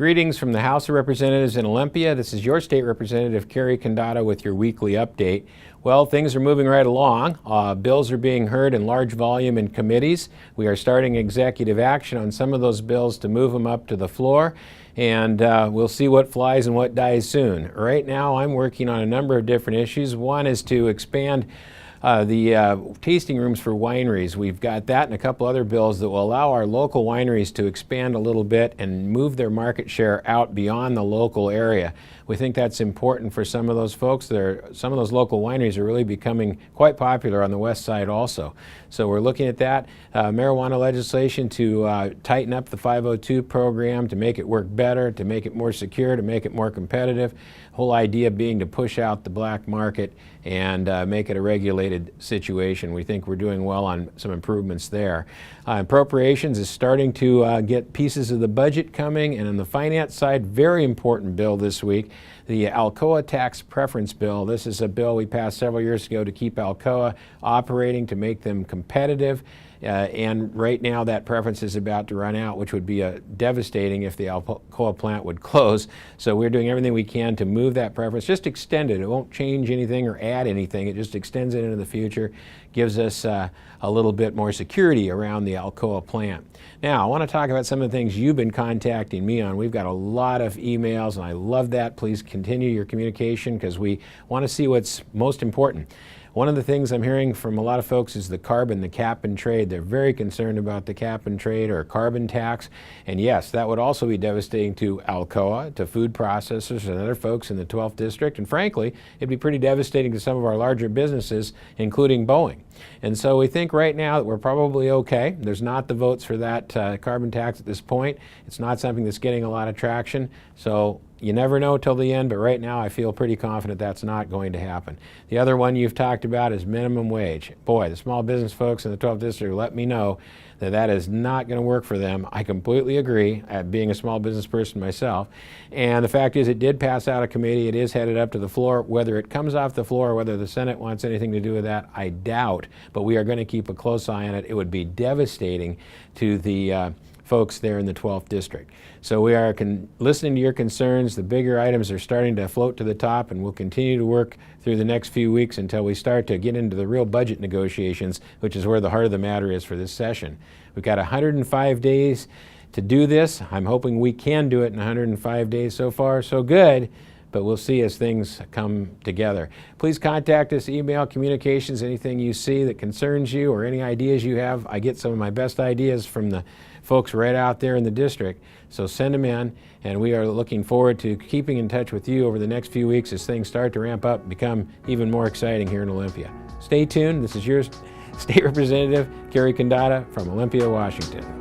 Greetings from the House of Representatives in Olympia. This is your State Representative Cary Condotta with your weekly update. Well, things are moving right along. Bills are being heard in large volume in committees. We are starting executive action on some of those bills to move them up to the floor, and we'll see what flies and what dies soon. Right now, I'm working on a number of different issues. One is to expand the tasting rooms for wineries. We've got that and a couple other bills that will allow our local wineries to expand a little bit and move their market share out beyond the local area. We think that's important for some of those folks. Some of those local wineries are really becoming quite popular on the west side also. So we're looking at that. Marijuana legislation to tighten up the 502 program, to make it work better, to make it more secure, to make it more competitive. Whole idea being to push out the black market and make it a regulated situation. We think we're doing well on some improvements there. Appropriations is starting to get pieces of the budget coming, and on the finance side, very important bill this week, the Alcoa tax preference bill. This is a bill we passed several years ago to keep Alcoa operating, to make them competitive. And right now that preference is about to run out, which would be devastating if the Alcoa plant would close. So we're doing everything we can to move that preference, just extend it. It won't change anything or add anything. It just extends it into the future, gives us a little bit more security around the Alcoa plant. Now, I want to talk about some of the things you've been contacting me on. We've got a lot of emails, and I love that. Please continue your communication because we want to see what's most important. One of the things I'm hearing from a lot of folks is the cap and trade. They're very concerned about the cap and trade or carbon tax. And yes, that would also be devastating to Alcoa, to food processors and other folks in the 12th District. And frankly, it'd be pretty devastating to some of our larger businesses, including Boeing. And so we think right now that we're probably okay. There's not the votes for that carbon tax at this point. It's not something that's getting a lot of traction. So you never know till the end, but right now I feel pretty confident that's not going to happen. The other one you've talked about is minimum wage. Boy, the small business folks in the 12th District let me know that that is not going to work for them. I completely agree, being a small business person myself. And the fact is, it did pass out of committee. It is headed up to the floor. Whether it comes off the floor or whether the Senate wants anything to do with that, I doubt. But we are going to keep a close eye on it. It would be devastating to the folks there in the 12th District. So we are listening to your concerns. The bigger items are starting to float to the top, and we'll continue to work through the next few weeks until we start to get into the real budget negotiations, which is where the heart of the matter is for this session. We've got 105 days to do this. I'm hoping we can do it in 105 days. So far, so good, but we'll see as things come together. Please contact us, email, communications, anything you see that concerns you or any ideas you have. I get some of my best ideas from the folks right out there in the district, so send them in, and we are looking forward to keeping in touch with you over the next few weeks as things start to ramp up and become even more exciting here in Olympia. Stay tuned. This is your State Representative Cary Condotta from Olympia, Washington.